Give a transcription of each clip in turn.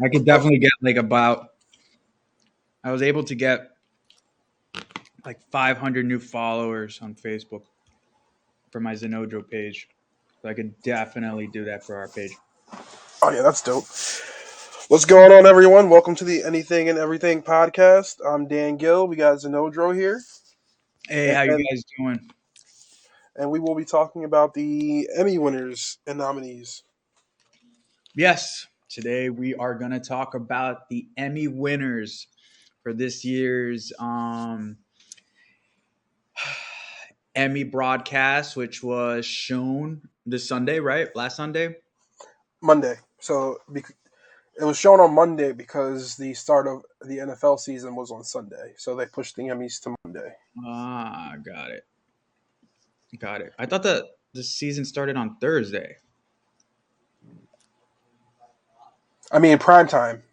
I could definitely get like about. I was able to get like 500 new followers on Facebook for my Zenodro page. So I could definitely do that for our page. Oh yeah, that's dope. What's going on, everyone? Welcome to the Anything and Everything podcast. I'm Dan Gill. We got Zenodro here, Hey, and, how you and guys doing? and we will be talking about the Emmy winners and nominees. Yes, today we are going to talk about the Emmy winners for this year's Emmy broadcast, which was shown this Sunday, right? Last Sunday. Monday. It was shown on Monday because the start of the NFL season was on Sunday, so they pushed the Emmys to Monday. Ah, got it. Got it. I thought that the season started on Thursday. I mean, prime time.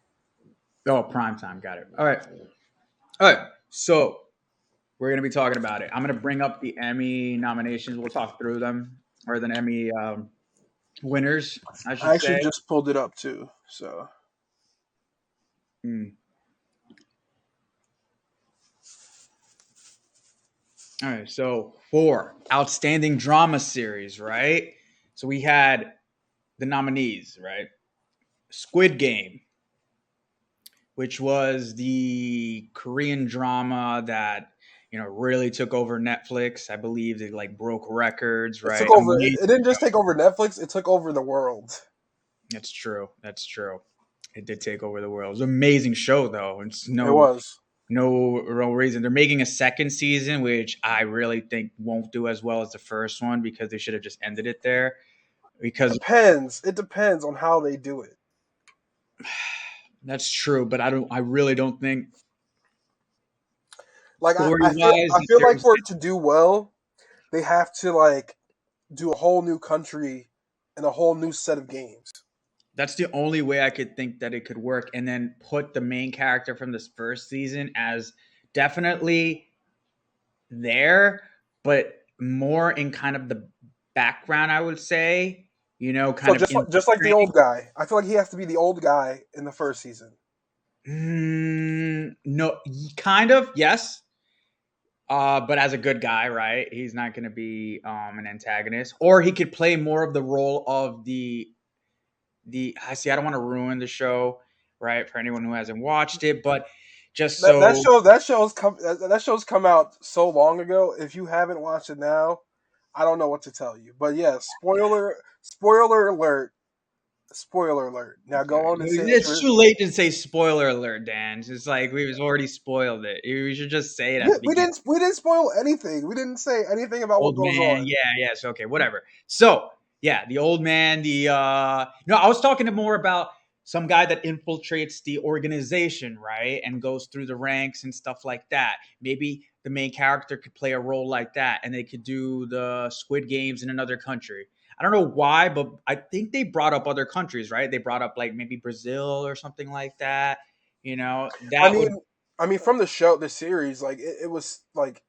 Oh, prime time. Got it. All right. All right. So we're going to be talking about it. I'm going to bring up the Emmy nominations. We'll talk through them, or the Emmy winners, I I should actually say. just pulled it up too. So Hmm. All right. So for outstanding drama series, right? So we had the nominees, right? Squid Game, which was the Korean drama that really took over Netflix. I believe it like broke records, it took right? over. Amazing. It didn't just take over Netflix; it took over the world. That's true. That's true. It did take over the world. It was an amazing show, though. It's It no was. no real reason. They're making a second season, which I really think won't do as well as the first one because they should have just ended it there. Because Depends. It depends on how they do it. that's true, but I really don't think Like story I feel wise I feel like deserves for it. it to do well, they have to like do a whole new country and a whole new set of games. That's the only way I could think that it could work, and then put the main character from this first season as definitely there, but more in kind of the background, I would say, So kind of just like the infiltrating. old guy. I feel like he has to be the old guy in the first season. No, kind of, yes. But as a good guy, right? He's not going to be an antagonist, or he could play more of the role of the. I see. I don't want to ruin the show, right, for anyone who hasn't watched it, but just That that so show that show's come that show's come out so long ago. If you haven't watched it now, I don't know what to tell you. But yeah, spoiler alert, spoiler alert. Now go on and say what it's you're. too late to say spoiler alert, Dan. It's like we've already spoiled it. We should just say it at We, the we beginning. didn't we didn't spoil anything. We didn't say anything about what Old goes man, on. yeah, yes, okay, whatever. So yeah, the old man, no, I was talking to more about some guy that infiltrates the organization, right, and goes through the ranks and stuff like that. Maybe the main character could play a role like that, and they could do the Squid Games in another country. I don't know why, but I think they brought up other countries, right? They brought up like maybe Brazil or something like that. I That would. mean, from the show, the series, like it was like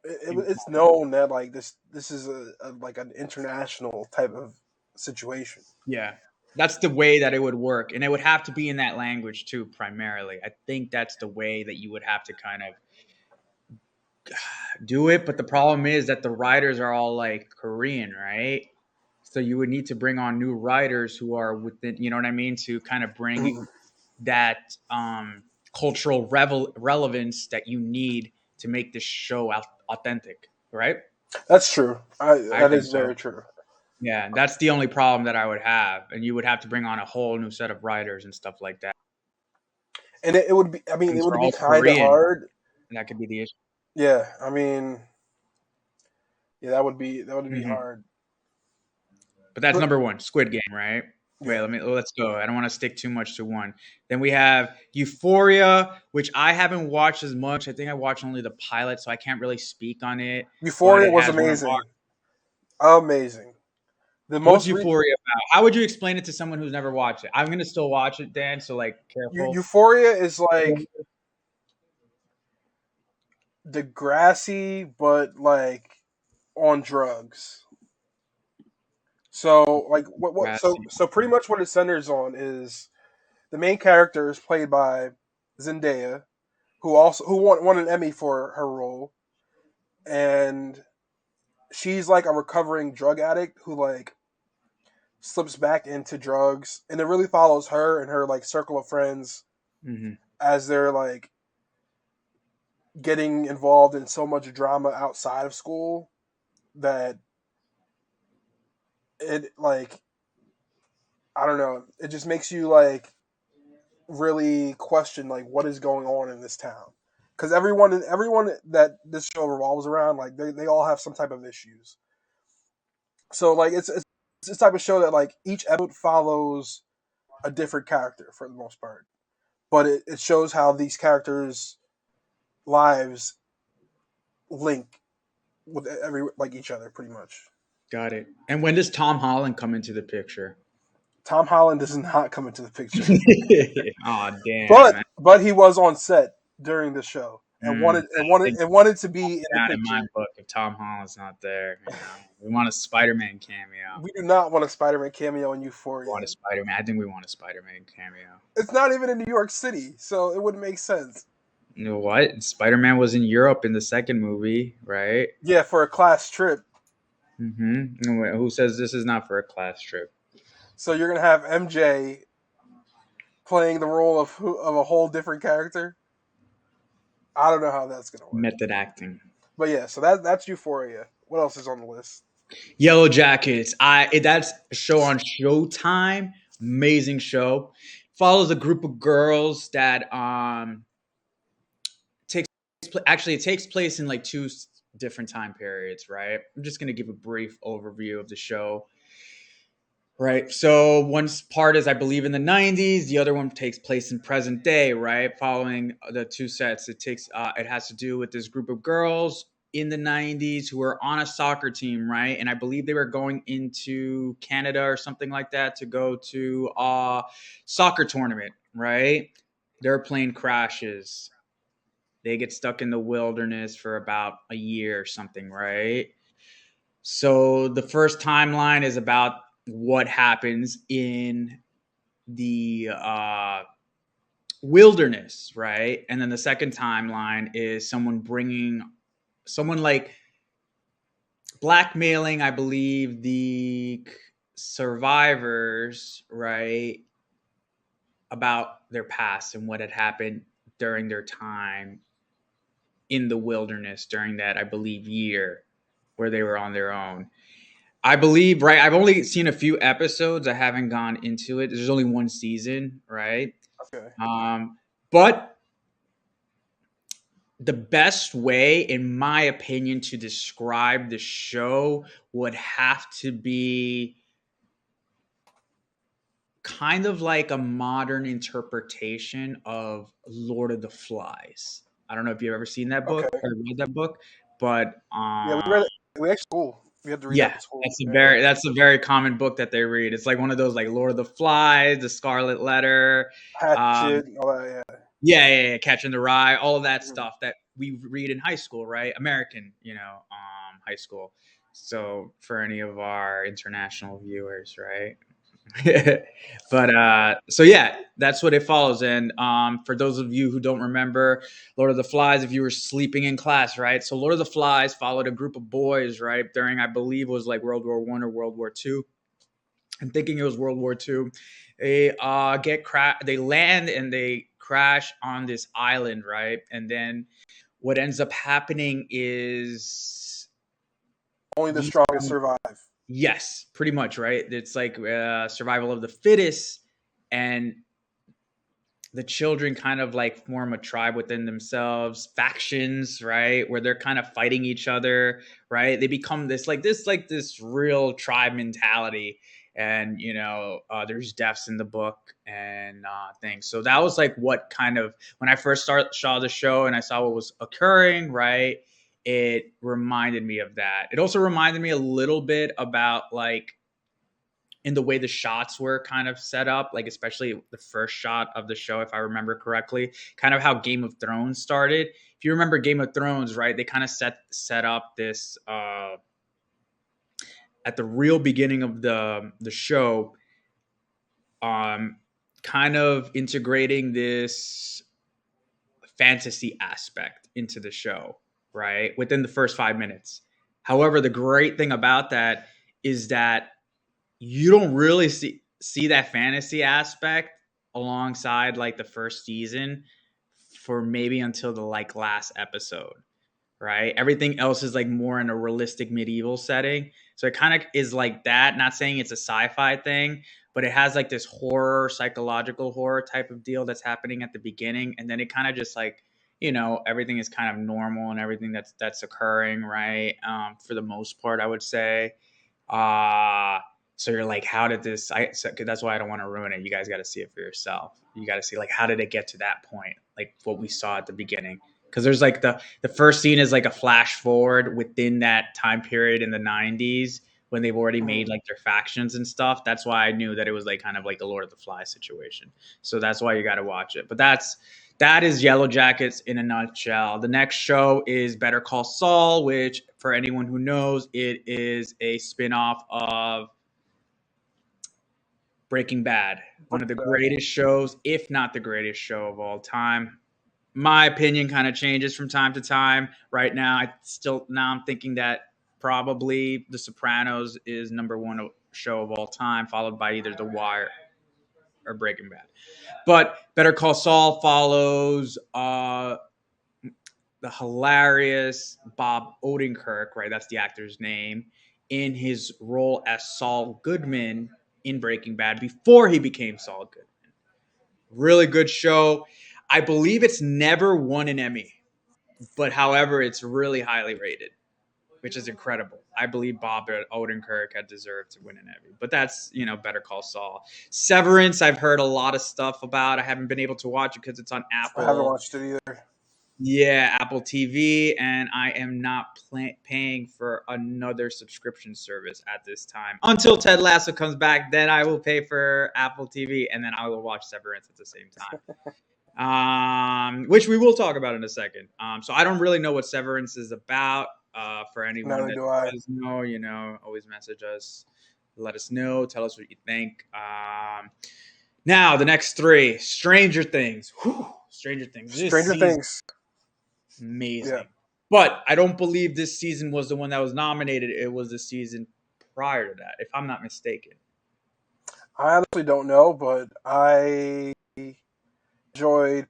it's known that like this is a like an international type of situation. Yeah. That's the way that it would work. And it would have to be in that language too, primarily. I think that's the way that you would have to kind of do it. But the problem is that the writers are all like Korean, right? So you would need to bring on new writers who are within, you know what I mean, to kind of bring that cultural relevance that you need to make this show authentic, right? That's true. I That think is so. very true. Yeah, that's the only problem that I would have, and you would have to bring on a whole new set of writers and stuff like that. And it would be. I mean, it Since would they're be all kind of Korean, hard. that could be the issue. Yeah, I mean, yeah, that would be Hmm. hard. But that's But number one, Squid Game, right? Wait, yeah, let's go. I don't want to stick too much to one. Then we have Euphoria, which I haven't watched as much. I think I watched only the pilot, so I can't really speak on it. But Euphoria it was has one of our. amazing, amazing. The What's most Euphoria about? How would you explain it to someone who's never watched it? I'm gonna still watch it, Dan. So like, careful. Euphoria is like Degrassi, but like on drugs. So like what so Grassy. so pretty much what it centers on is The main character is played by Zendaya, who won an Emmy for her role, and she's like a recovering drug addict who like slips back into drugs, and it really follows her and her like circle of friends Mm-hmm. as they're like getting involved in so much drama outside of school that it like I don't know, it just makes you like really question like what is going on in this town, because everyone that this show revolves around, like they all have some type of issues. So like it's this type of show that like each episode follows a different character for the most part, but it shows how these characters lives link with every like each other pretty much. Got it. And when does Tom Holland come into the picture? Tom Holland does not come into the picture, Oh damn, man. but he was on set during the show and Mm, wanted and wanted I and wanted to be in the down in my picture. book if Tom Holland's not there. We want a Spider-Man cameo. We do not want a Spider-Man cameo in We want Euphoria. a Spider-Man. I think we want a Spider-Man cameo. It's not even in New York City, so it wouldn't make sense. You know what? Spider-Man was in Europe in the second movie, right? Yeah, for a class trip. Mm-hmm. Who says this is not for a class trip? So you're gonna have MJ playing the role of a whole different character. I don't know how that's gonna work. Method acting. But yeah, so that's Euphoria. What else is on the list? Yellow Jackets. That's a show on Showtime. Amazing show. Follows a group of girls that takes actually it takes place in like two different time periods, right? I'm just gonna give a brief overview of the show. Right. So one part is, I believe, in the 90s. The other one takes place in present day, right? Following the two sets, it has to do with this group of girls in the 90s who were on a soccer team, right? And I believe they were going into Canada or something like that to go to a soccer tournament, right? Their plane crashes. They get stuck in the wilderness for about a year or something, right? So the first timeline is about what happens in the wilderness, right? And then the second timeline is someone like blackmailing, I believe, the survivors, right, about their past and what had happened during their time in the wilderness during that, I believe, year where they were on their own. I believe, right? I've only seen a few episodes. I haven't gone into it. There's only one season, right? Okay. Um, but the best way, in my opinion, to describe the show would have to be kind of like a modern interpretation of Lord of the Flies. I don't know if you've ever seen that book Okay. or read that book, but Yeah, we read it. We actually school. We had to read that yeah, in school. that's a Yeah. very common book that they read. It's like one of those like Lord of the Flies, The Scarlet Letter, um, Hatchet, all that. Yeah. yeah, Catching the Rye, all of that Mhm. stuff that we read in high school, right? American, high school. So for any of our international viewers, right? But so yeah, that's what it follows. And for those of you who don't remember Lord of the Flies, if you were sleeping in class, right? So Lord of the Flies followed a group of boys, right, during, I believe, it was like World War I or World War II. I'm thinking it was World War II. They they land and they crash on this island, right? And then what ends up happening is Only the these strongest survive. yes, pretty much, right? It's like survival of the fittest, and the children kind of like form a tribe within themselves, factions, right, where they're kind of fighting each other, right? They become this real tribe mentality, and there's deaths in the book and things. So that was like what kind of, when I first saw the show and I saw what was occurring, right? It reminded me of that. It also reminded me a little bit about like in the way the shots were kind of set up, like especially the first shot of the show, if I remember correctly, kind of how Game of Thrones started. If you remember Game of Thrones, right, they kind of set up this at the real beginning of the show. kind of integrating this fantasy aspect into the show, right? Within the first 5 minutes. However, the great thing about that is that you don't really see that fantasy aspect alongside like the first season for maybe until the like last episode, right? Everything else is like more in a realistic medieval setting. So it kind of is like that. Not saying it's a sci-fi thing, but it has like this horror, psychological horror type of deal that's happening at the beginning, and then it kind of just like, everything is kind of normal and everything that's occurring, right? For the most part, I would say. Uh so you're like, how did this? That's why I don't want to ruin it. You guys got to see it for yourself. You got to see like how did it get to that point, like what we saw at the beginning. Because there's like the first scene is like a flash forward within that time period in the 90s when they've already made like their factions and stuff. That's why I knew that it was like kind of like the Lord of the Flies situation. So that's why you got to watch it. But that is Yellow Jackets in a nutshell. The next show is Better Call Saul, which, for anyone who knows, it is a spinoff of Breaking Bad, one of the greatest shows, if not the greatest show of all time. My opinion kind of changes from time to time. Right now, I'm thinking that probably The Sopranos is number one show of all time, followed by either The Wire or Breaking Bad. But Better Call Saul follows the hilarious Bob Odenkirk, right? That's the actor's name, in his role as Saul Goodman in Breaking Bad before he became Saul Goodman. Really good show. I believe it's never won an Emmy, but however, it's really highly rated, which is incredible. I believe Bob Odenkirk had deserved to win an Emmy, but that's, Better Call Saul. Severance, I've heard a lot of stuff about. I haven't been able to watch it because it's on I haven't Apple. watched it either. Yeah, Apple TV, and I am not paying for another subscription service at this time until Ted Lasso comes back. Then I will pay for Apple TV, and then I will watch Severance at the same time, which we will talk about in a second. So I don't really know what Severance is about. For anyone Neither that do I. does know, always message us, let us know, tell us what you think. Now the next three, Stranger Things. Whew, Stranger Things. This Stranger season Things. Yeah, amazing. But I don't believe this season was the one that was nominated. It was the season prior to that, if I'm not mistaken. I honestly don't know, but I enjoyed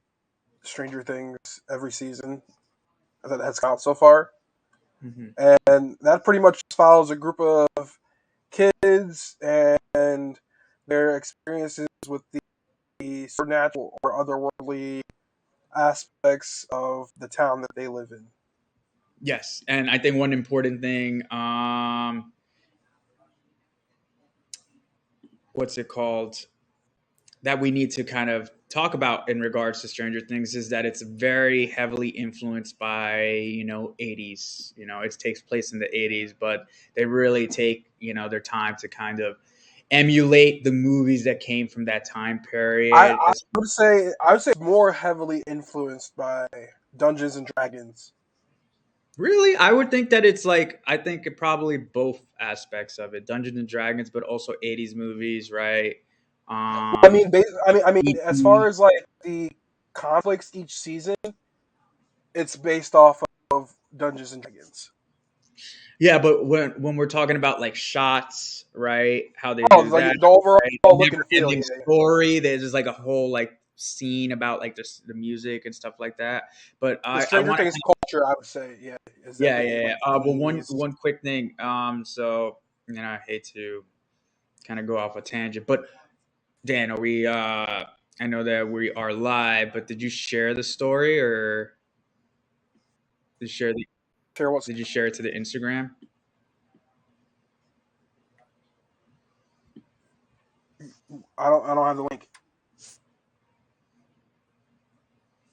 Stranger Things every season that has come out so far, Mm-hmm. and that pretty much follows a group of kids and their experiences with the supernatural or otherworldly aspects of the town that they live in. Yes, and I think one important thing, what's it called, that we need to kind of talk about in regards to Stranger Things is that it's very heavily influenced by 80s. It takes place in the 80s, but they really take their time to kind of emulate the movies that came from that time I, period. I I would say more heavily influenced by Dungeons and Dragons. Really, I would think that it's like, I think it probably both aspects of it, Dungeons and Dragons, but also 80s movies, right? I Um, mean, as far E.T. as like the conflicts each season, it's based off of Dungeons and Dragons. Yeah, but when we're talking about like shots, right? How they Oh, do like that, the overall right? The look never and feel, ending yeah. story. There's just like a whole like scene about like the music and stuff like that. But The I Stranger want Things to, culture, I would say, yeah, is yeah, definitely yeah, yeah. like But one themes. one quick thing. So I hate to kind of go off a tangent, but Dan, are we? I know that we are live, but did you share the story or did you share the? Share what's Did you share it to the Instagram? I don't have the link.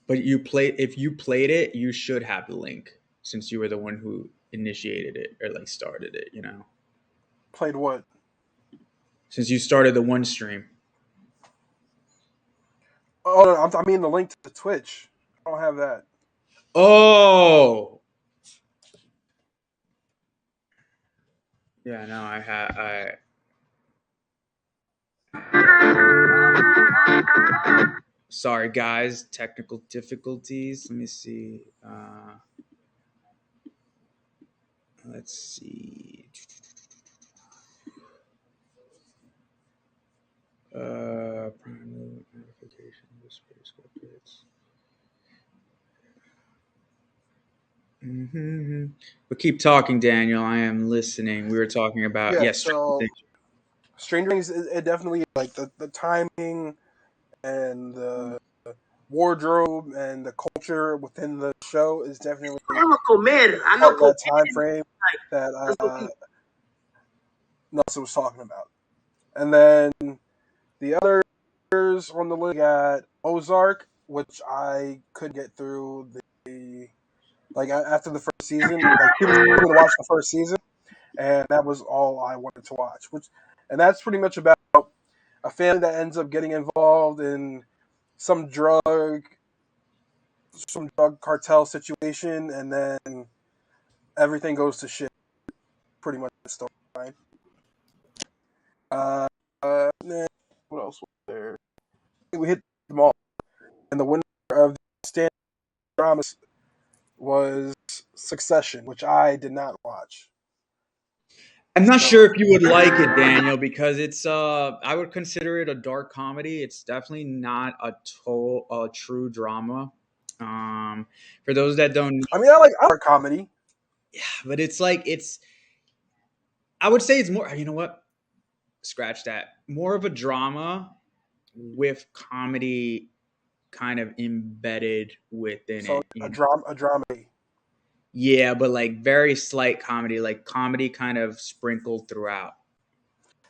But you play if you played it, you should have the link since you were the one who initiated it or like started it. Played what? Since you started the one stream. Oh, no, I mean the link to the Twitch. I don't have that. Oh, yeah. No, I had. Sorry, guys, technical difficulties. Let me see. Let's see. Prime movement notification. Mm-hmm. But keep talking, Daniel. I am listening. We were talking about Yeah, yes. so Stranger Things, it definitely like the timing and the wardrobe and the culture within the show is definitely part of that time frame that Nelson was talking about. And then the others on the list got Ozark, which I could get through the like after the first season. Like people told me to watch the first season, and that was all I wanted to watch. And that's pretty much about a family that ends up getting involved in some drug cartel situation, and then everything goes to shit. Pretty much the storyline. Then what else was there? I think we hit them all. And the winner of the stand dramas was Succession, which I did not watch. I'm not So sure if you would like it, Daniel, because it's I would consider it a dark comedy. It's definitely not a true drama. Um for those that don't I mean, I like comedy. yeah, but it's like it's I would say it's more you know what? Scratch that. More of a drama with comedy kind of embedded within So it, you know. a dramedy. Yeah, but like very slight comedy, like comedy kind of sprinkled throughout.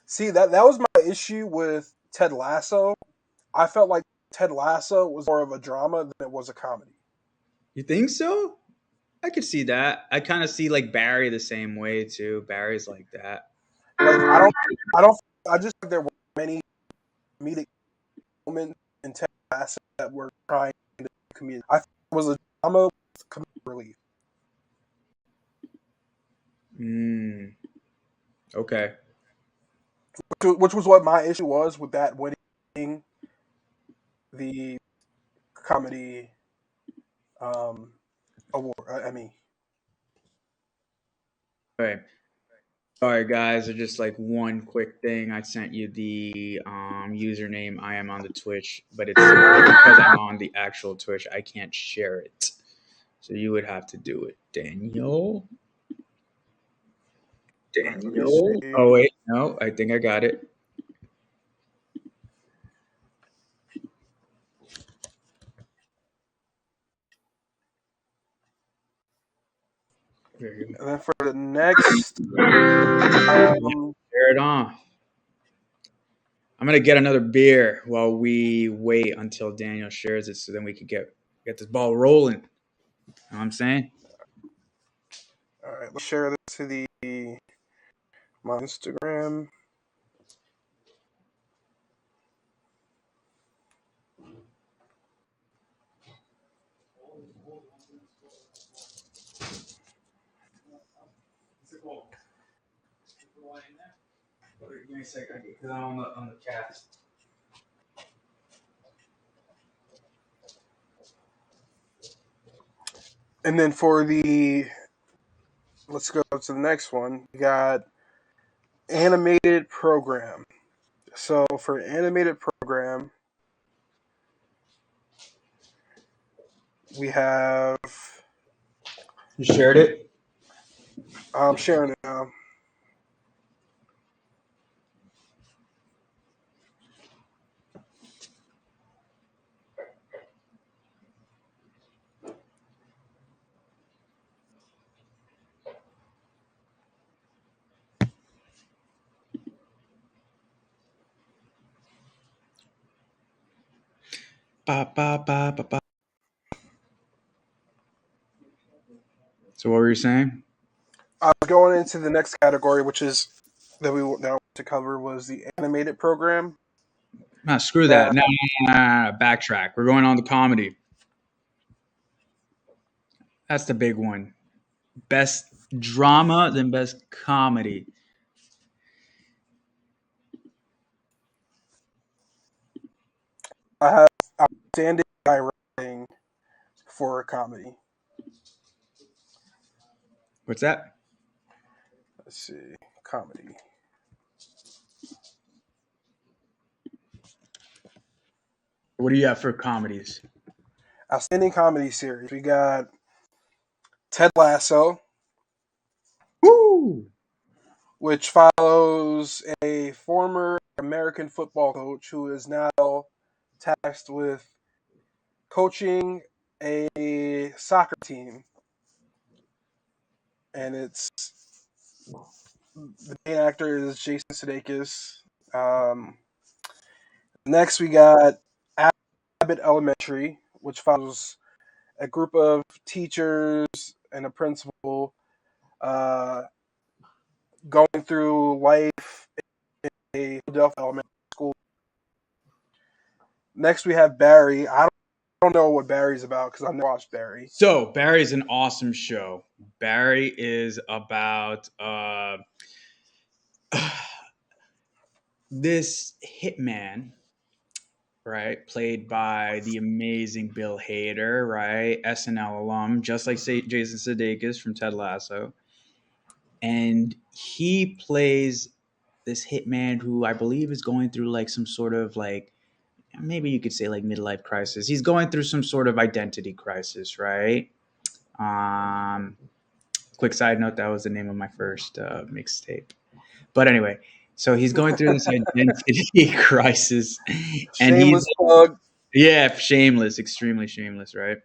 See that was my issue with Ted Lasso. I felt like Ted Lasso was more of a drama than it was a comedy. You think so? I could see that. I kind of see like Barry the same way too. Barry's like that. Like I just think there were many comedic moments in Ted Lasso that were trying to comedic. I thought it was a drama with comedic relief. Mm, okay. Which was what my issue was with that winning the comedy um, award Emmy. Okay. Sorry, guys. Just like one quick thing. I sent you the username. I am on the Twitch, but it's because I'm on the actual Twitch. I can't share it, so you would have to do it, Daniel. All right, let me Daniel. see. Oh wait, no. I think I got it. There you go. And then for the next, Yeah, um, share it on. I'm gonna get another beer while we wait until Daniel shares it, so then we could get this ball rolling. You know what I'm saying? all right, let's share this to my Instagram. Give me a second, because I'm on the cast. And then for let's go to the next one. We got animated program. So for animated program, we have. You shared it. I'm sharing it now. Ba, ba, ba, ba, ba. So what were you saying? I was going into the next category, which is that we now want to cover was the animated program. Nah, screw Now, that. No, backtrack. We're going on the comedy. That's the big one. Best drama, then best comedy. I have outstanding directing for a comedy. What's that? Let's see, comedy. What do you have for comedies? Outstanding comedy series. We got Ted Lasso, Woo! which follows a former American football coach who is now tasked with coaching a soccer team, and it's the main actor is Jason Sudeikis. Um, Next, we got Abbott Elementary, which follows a group of teachers and a principal uh, going through life in a Philadelphia elementary school. Next, we have Barry. I don't know what Barry's about because I've never watched Barry. So Barry's an awesome show. Barry is about this hitman, right? Played by the amazing Bill Hader, right? SNL alum, just like Jason Sudeikis from Ted Lasso. And he plays this hitman who I believe is going through like some sort of like, maybe you could say like midlife crisis. He's going through some sort of identity crisis, right? Um, Quick side note, that was the name of my first mixtape. But anyway, so he's going through this identity crisis, and he's Shameless plug. yeah, shameless, extremely shameless, right?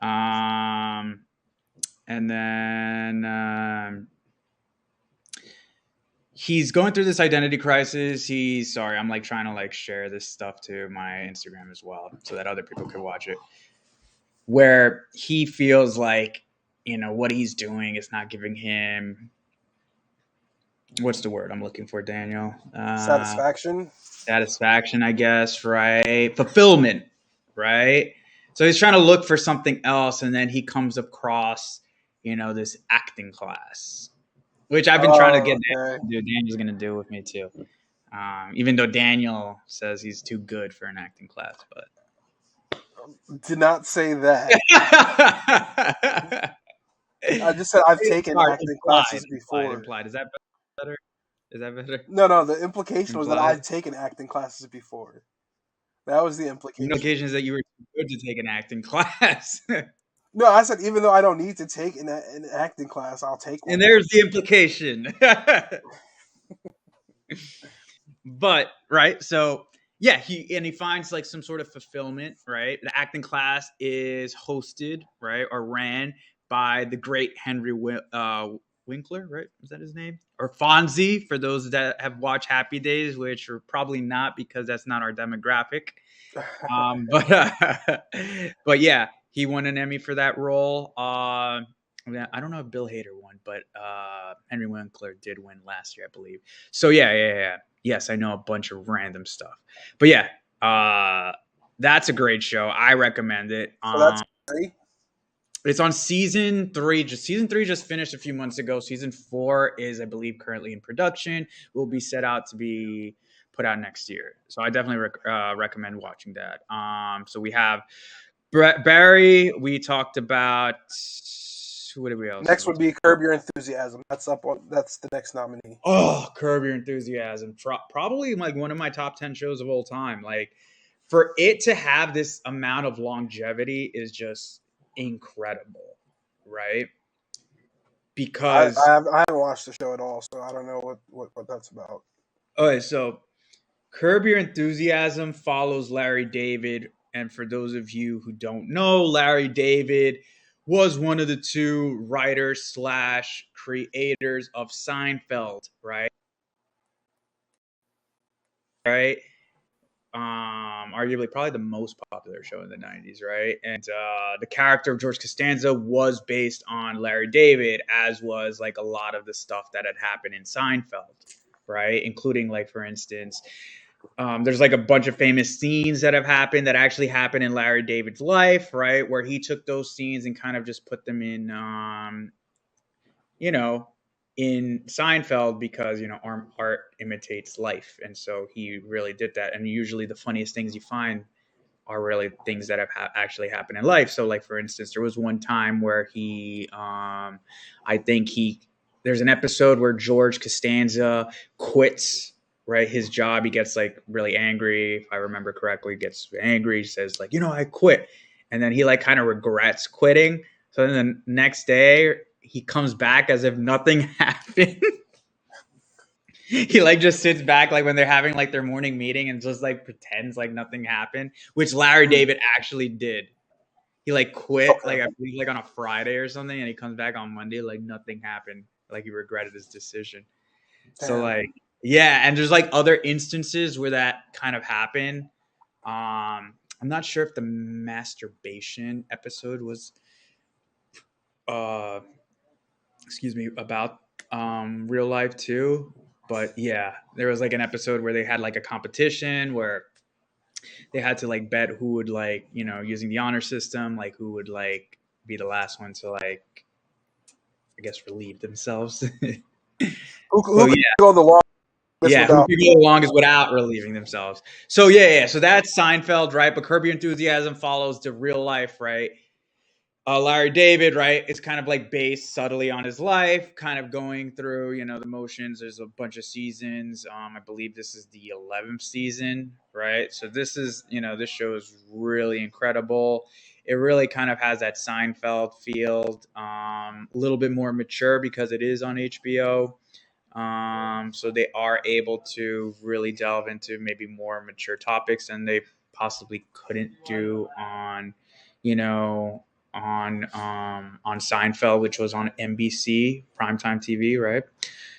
Um, and then he's going through this identity crisis. He's sorry, I'm like trying to like share this stuff to my Instagram as well, so that other people could watch it. Where he feels like what he's doing is not giving him what's the word I'm looking for, Daniel? Satisfaction. Satisfaction, I guess, right? Fulfillment, right? So he's trying to look for something else, and then he comes across, this acting class, which I've been trying to get Oh, okay. Daniel to do. Daniel's going to do with me too. Even though Daniel says he's too good for an acting class, but Did not say that. sorry, I just said I've taken acting implied, classes implied, before. implied. Is that better? Is that better? No, the implication was that Implied. I've taken acting classes before. That was the No implication. occasions that you were too good to take an acting class. No, I said even though I don't need to take an acting class, I'll take And one. there's the implication. But right, so yeah, he finds like some sort of fulfillment, right? The acting class is hosted, right, or ran by the great Henry Winkler, right? Is that his name? Or Fonzie for those that have watched Happy Days, which are probably not because that's not our demographic. But but yeah, he won an Emmy for that role. I don't know if Bill Hader won, but Henry Winkler did win last year, I believe. So yeah. Yes, I know a bunch of random stuff, but yeah, that's a great show. I recommend it. So that's Barry. It's on season 3. Season 3 just finished a few months ago. Season 4 is, I believe, currently in production. Will be set out to be put out next year. So I definitely recommend watching that. So we have Barry. We talked about what did we else did Next we would talk? be Curb Your Enthusiasm. That's up on. That's the next nominee. Oh, Curb Your Enthusiasm. Probably like one of my top 10 shows of all time. Like for it to have this amount of longevity is just incredible, right? Because I haven't watched the show at all, so I don't know what that's about. okay, so Curb Your Enthusiasm follows Larry David, and for those of you who don't know, Larry David was one of the two writers slash creators of Seinfeld, right? Right. Arguably probably the most popular show in the 90s, right? And the character of George Costanza was based on Larry David, as was like a lot of the stuff that had happened in Seinfeld, right? Including like, for instance, there's like a bunch of famous scenes that have happened that actually happened in Larry David's life, right? Where he took those scenes and kind of just put them in, you know, in Seinfeld because art imitates life, and so he really did that. And usually, the funniest things you find are really things that have actually happened in life. So, like for instance, there was one time where I think there's an episode where George Costanza quits right his job. He gets like really angry, if I remember correctly. He gets angry, he says like, I quit, and then he like kind of regrets quitting. So then the next day he comes back as if nothing happened. He like just sits back like when they're having like their morning meeting and just like pretends like nothing happened, which Larry Mhm. David actually did. He like quit Okay. like I believe like on a Friday or something, and he comes back on Monday like nothing happened, like he regretted his decision. So Damn. like yeah, and there's like other instances where that kind of happened. I'm not sure if the masturbation episode was uh excuse me about real life too, but yeah, there was like an episode where they had like a competition where they had to like bet who would like using the honor system, like who would like be the last one to like I guess relieve themselves. Who So could yeah, go the longest yeah, who without? could go the longest without relieving themselves. So yeah, so that's Seinfeld, right? But Curb Your Enthusiasm follows the real life, right? Larry David, right? It's kind of like based subtly on his life, kind of going through, the motions. There's a bunch of seasons. I believe this is the 11th season, right? So this is, this show is really incredible. It really kind of has that Seinfeld feel, a little bit more mature because it is on HBO. So they are able to really delve into maybe more mature topics than they possibly couldn't do on, you know, on Seinfeld, which was on NBC primetime TV, right?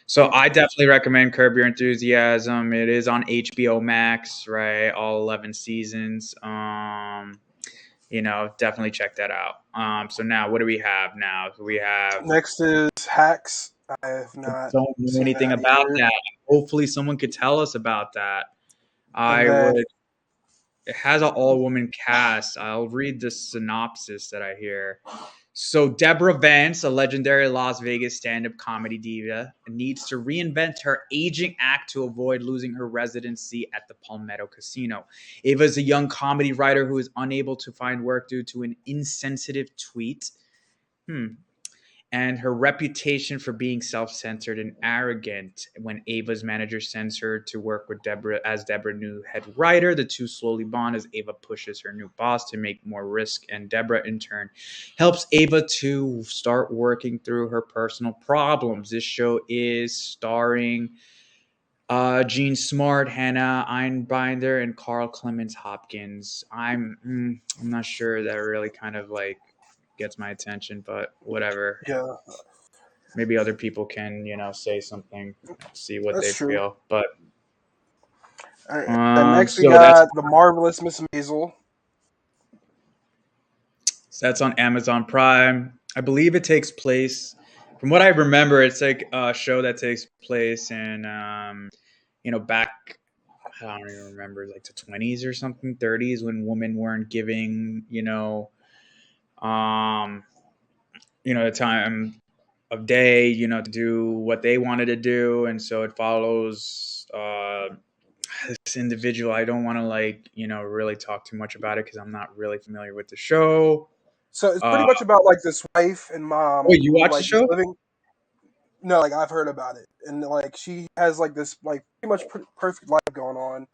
So I Mhm. definitely recommend Curb Your Enthusiasm. It is on HBO Max, right? All 11 seasons. Definitely check that out. So now what do we have now? So we have Next is Hacks. I have not don't know seen anything that about either. that. Hopefully, someone could tell us about that. And I then would. It has an all-woman cast. I'll read the synopsis that I hear. So Deborah Vance, a legendary Las Vegas stand-up comedy diva, needs to reinvent her aging act to avoid losing her residency at the Palmetto Casino. Ava is a young comedy writer who is unable to find work due to an insensitive tweet. And her reputation for being self-centered and arrogant. When Ava's manager sends her to work with Deborah as Deborah new head writer, the two slowly bond as Ava pushes her new boss to make more risk, and Deborah in turn helps Ava to start working through her personal problems. This show is starring Gene Smart, Hannah Einbinder, and Carl Clemens Hopkins. I'm not sure that really kind of like gets my attention, but whatever. yeah, Maybe other people can say something, see what that's they true. feel. But All right. Then next we so that's got the marvelous Miss Maisel. that's on Amazon Prime. I believe it takes place. From what I remember, it's like a show that takes place in back. I don't even remember, like the 20s or something, 30s, when women weren't giving um the time of day to do what they wanted to do, and so it follows this individual. I don't want to really talk too much about it because I'm not really familiar with the show. So it's pretty uh much about like this wife and mom Wait, you who watch the like is show? living. No, like I've heard about it, and like she has like this like pretty much perfect life going on,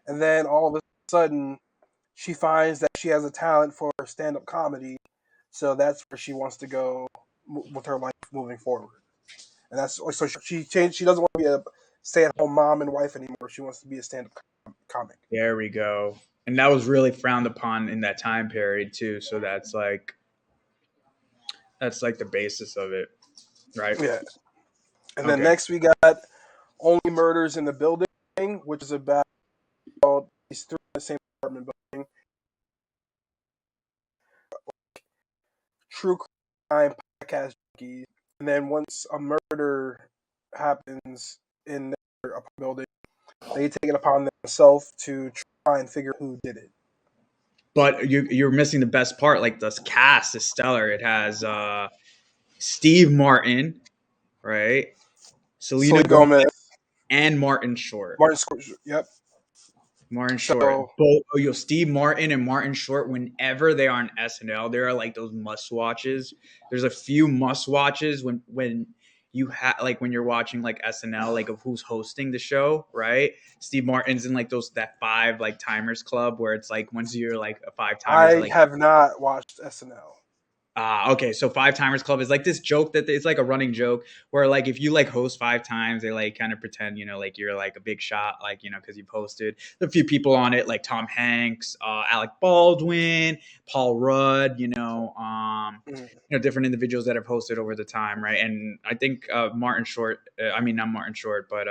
and then all of a sudden she finds that she has a talent for stand-up comedy, so that's where she wants to go with her life moving forward. And that's so she changed. She doesn't want to be a stay-at-home mom and wife anymore. She wants to be a stand-up comic. There we go. And that was really frowned upon in that time period too, so that's like the basis of it, right? Yeah. And then Okay. next we got Only Murders in the Building, which is about these three in the same apartment building. True crime podcast junkies. And then once a murder happens in their apartment building, they take it upon themselves to try and figure who did it. But you're missing the best part. Like, this cast is stellar. It has Steve Martin, right? Selena Selena Gomez Gomez, and Martin Short. Martin Scorsese. Yep. Martin Short. So Both Steve Martin and Martin Short, whenever they are on SNL, there are like those must watches. There's a few must watches when you have like when you're watching like SNL, like of who's hosting the show, right? Steve Martin's in like those that five like timers club where it's like once you're like a five timers are I like have not watched SNL. okay. So Five Timers Club is like this joke that it's like a running joke where like if you like host 5 times, they like kind of pretend like you're like a big shot, like because you've hosted a few people on it, like Tom Hanks, Alec Baldwin, Paul Rudd, Mm. different individuals that have hosted over the time, right? And I think Martin Short, I mean not Martin Short, but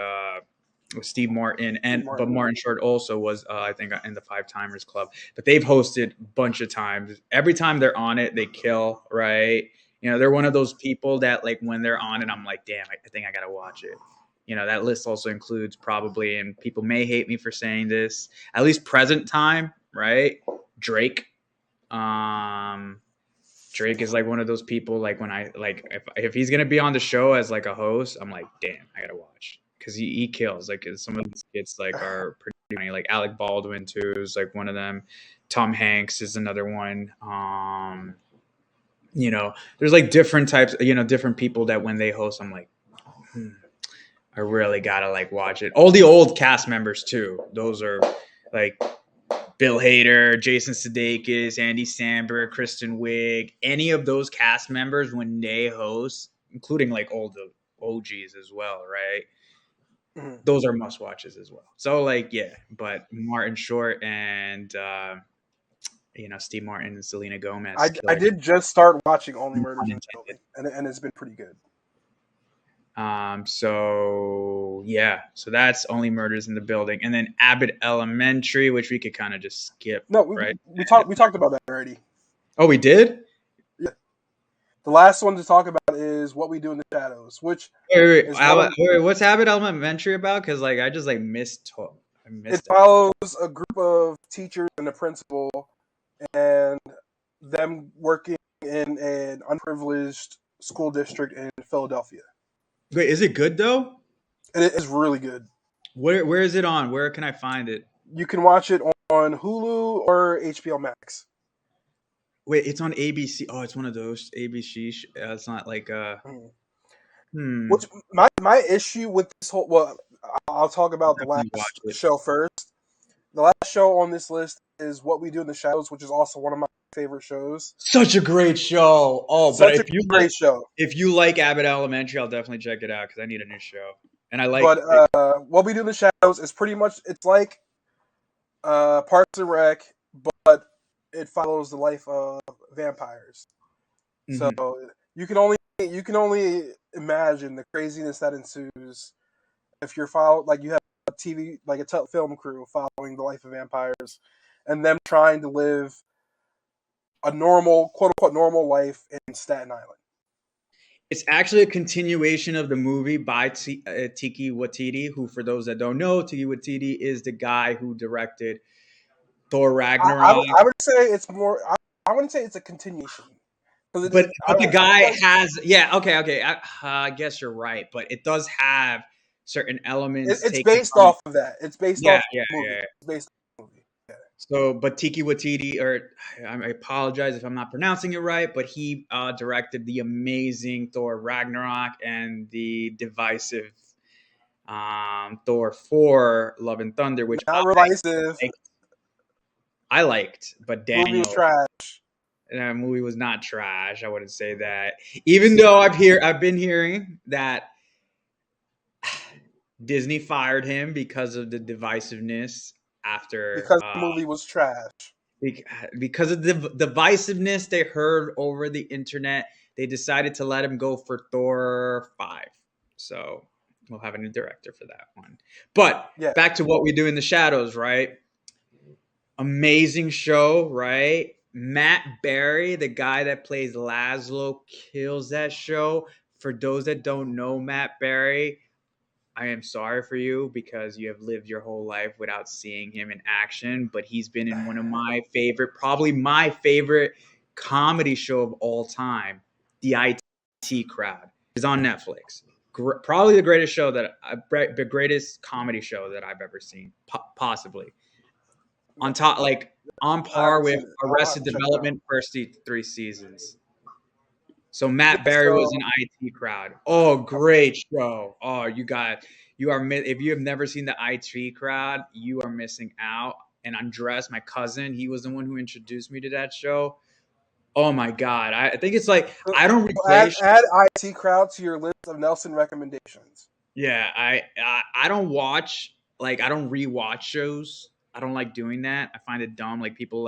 Steve Martin Steve but Martin. Martin Short also was I think in the Five Timers Club. But they've hosted a bunch of times. Every time they're on it, they kill, right? They're one of those people that like when they're on it, I'm like, damn, I think I gotta watch it. That list also includes probably, and people may hate me for saying this, at least present time, right? Drake. Um, Drake is like one of those people. Like when I like if he's gonna be on the show as like a host, I'm like, damn, I gotta watch because he kills. Like some of these kids like are pretty funny. Like Alec Baldwin too is like one of them. Tom Hanks is another one. There's like different types. Different people that when they host, I'm like, I really gotta like watch it. All the old cast members too. Those are like Bill Hader, Jason Sudeikis, Andy Samberg, Kristen Wiig, any of those cast members when they host, including like all the OGs as well, right? Mm. Those are must watches as well. So like yeah, but Martin Short and Steve Martin and Selena Gomez I killer. did just start watching Only Murders in the Unintended. Building, and it's been pretty good. So yeah, so that's Only Murders in the Building, and then Abbott Elementary, which we could kind of just skip, No, right? we talked about that already. Oh, we did. Yeah. The last one to talk about is What We Do in the Shadows, which is one of What's Abbott Elementary about? Because like I just like I it missed it. follows a group of teachers and a principal and them working in an unprivileged school district in Philadelphia. Wait, is it good though? It is really good. Where is it on? Where can I find it? You can watch it on Hulu or HBO Max. Wait, it's on ABC. Oh, it's one of those ABC. It's not like Mhm. hmm. Which my issue with this whole I'll talk about the Definitely watch last it. show first. The last show on this list is What We Do in the Shadows, which is also one of my favorite shows. Such a great show. Oh, but Such a great show. if you like Abbott Elementary, I'll definitely check it out because I need a new show. And I like But What We Do in the Shadows is pretty much it's like Parks and Rec, but it follows the life of vampires. So mhm. you can only imagine the craziness that ensues if you're like you have a TV like a film crew following the life of vampires, and them trying to live a normal quote unquote normal life in Staten Island. It's actually a continuation of the movie by Tiki Watiti, who, for those that don't know, Tiki Watiti is the guy who directed Thor Ragnarok. I would say it's more. I wouldn't say it's a continuation because it is. But the I guy feel has okay. I guess you're right, but it does have certain elements it's taken based from off of that. It's based yeah, off yeah, the movie. yeah. It's based off the movie. Yeah. So, but Tiki Watiti, or I apologize if I'm not pronouncing it right, but he directed the amazing Thor Ragnarok and the divisive Thor 4 Love and Thunder, which Not revisive. liked, I liked, but Movie was Daniel, trash. that movie was not trash. I wouldn't say that, even though I've been hearing that Disney fired him because of the divisiveness after Because the movie was trash. because of the divisiveness they heard over the internet. They decided to let him go for Thor 5. So we'll have a new director for that one. But Yeah. back to What We Do in the Shadows, right? Amazing show, right? Matt Berry, the guy that plays Laszlo, kills that show. For those that don't know Matt Berry, I am sorry for you because you have lived your whole life without seeing him in action, but he's been in one of my favorite, probably my favorite comedy show of all time, The IT Crowd. It's on Netflix. Probably the greatest show the greatest comedy show that I've ever seen, possibly. on top, like on I par haven't with seen it. I'll have Arrested to check it out. Development first 3 seasons. So Matt Yeah, Berry so was an IT Crowd. Oh, great show. Oh, you are if you have never seen the IT Crowd, you are missing out. And Andres, my cousin, he was the one who introduced me to that show. Oh my god. I think it's like so I don't replay add IT Crowd to your list of Nelson recommendations. Yeah, I don't watch I don't rewatch shows. I don't like doing that. I find it dumb. Like people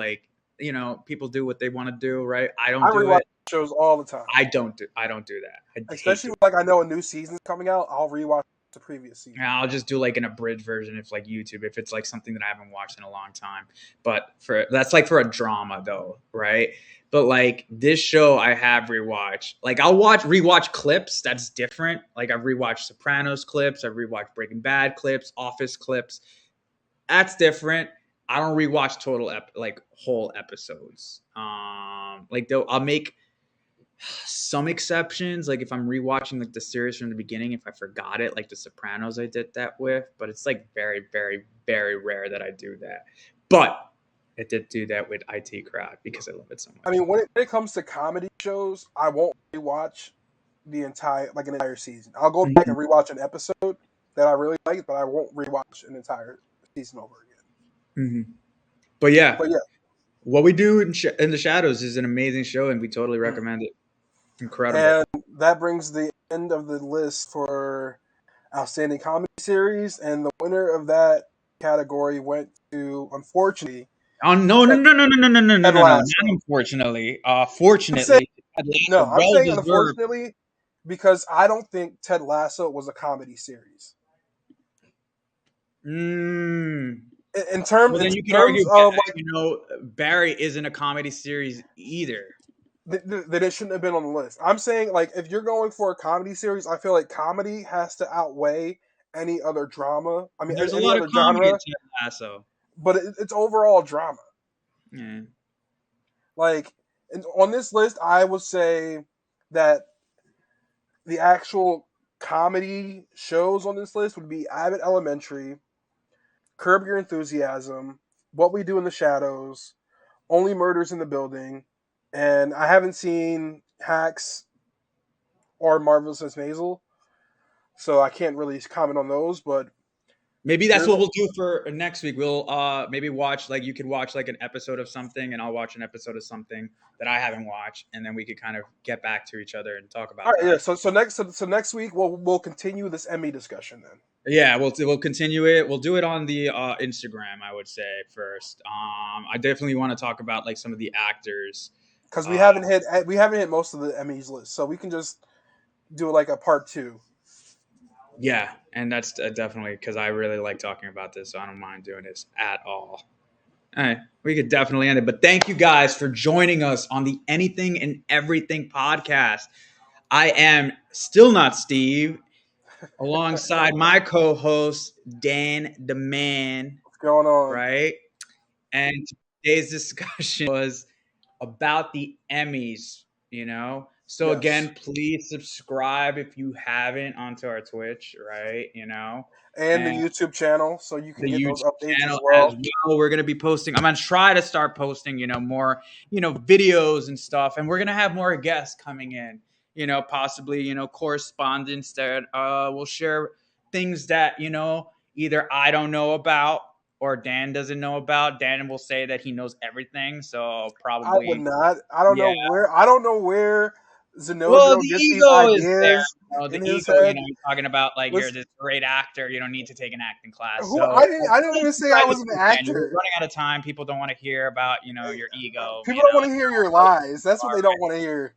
do what they want to do, right? I don't I do rewatch it. shows all the time, I don't do that. I hate especially doing when, like, I know a new season's coming out. I'll rewatch the previous it. season. I'll just do like an abridged version if like YouTube, if it's like something that I haven't watched in a long time. But for that's like for a drama though, right? But like this show I have rewatched. Like I'll rewatch clips. That's different. Like I've rewatched Sopranos clips, I've rewatched Breaking Bad clips, Office clips. That's different. I don't rewatch like whole episodes. Like though I'll make some exceptions, like if I'm rewatching like the series from the beginning, if I forgot it, like The Sopranos, I did that with, but it's like very, very, very rare that I do that. But I did do that with IT Crowd because I love it so I much. mean, when it comes to comedy shows, I won't rewatch an entire season. I'll go back and Mhm. rewatch an episode that I really liked, but I won't rewatch an entire season over again. Mhm. But yeah, But yeah, what we do in the shadows is an amazing show, and we totally recommend it. Incredible. and that brings the end of the list for outstanding comedy series, and the winner of that category went to, unfortunately, Oh no no Ted, no no no no no no Ted no no! Not Lasso. unfortunately. I'm saying Fortunately, no. I'm well saying deserved. unfortunately because I don't think Ted Lasso was a comedy series. Mm. In Well, then you can terms argue, of, like, Barry isn't a comedy series either. that it shouldn't have been on the list. I'm saying, like, if you're going for a comedy series, I feel like comedy has to outweigh any other drama. I mean, There's a any lot of other comedy in genre, Ted Lasso. but it's overall drama. Yeah. Like, on this list, I would say that the actual comedy shows on this list would be Abbott Elementary, Curb Your Enthusiasm, What We Do in the Shadows, Only Murders in the Building, and I haven't seen Hacks or Marvelous Miss Maisel, so I can't really comment on those. But Maybe that's there's what we'll do for next week. We'll maybe watch you could watch like an episode of something, and I'll watch an episode of something that I haven't watched, and then we could kind of get back to each other and talk all about right. Yeah. that. So next week we'll continue this Emmy discussion then, Yeah, we'll continue it. We'll do it on the Instagram, I would say first. I definitely want to talk about like some of the actors. because Uh, we haven't hit most of the Emmys list, so we can just do like a part two. yeah, and that's definitely because I really like talking about this, so I don't mind doing this at all. All right, we could definitely end it. But thank you guys for joining us on the Anything and Everything podcast. I am still not Steve, alongside my co-host Dan the Man, What's going on? right? And today's discussion was about the Emmys, So Yes, again, please subscribe if you haven't onto our Twitch, right? and the And YouTube channel, so you can the get those YouTube updates as channel as well. well. We're gonna be posting. I'm gonna try to start posting, more, videos and stuff. And we're gonna have more guests coming in, possibly, correspondents that will share things that, either I don't know about or Dan doesn't know about. Dan will say that he knows everything. So I would probably, not. yeah. I don't know where Well, Zenobio the gets these ego is there. ideas The in his ego, head. you're talking about like you're Listen, this great actor. You don't need to take an acting class. who So I didn't even say I try the was an truth, man. You're actor. running out of time. People don't want to hear about your ego. People don't want to hear your lies. That's what All they don't want to hear.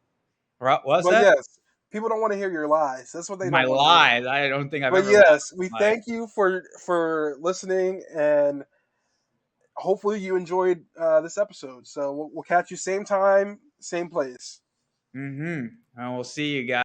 right. What's But that? yes, people don't want to hear your lies. That's what they My don't want to hear. lies. I don't think I've But ever lied. yes, we Like, thank you for listening, and hopefully you enjoyed this episode. So we'll catch you same time, same place. and we'll see you guys.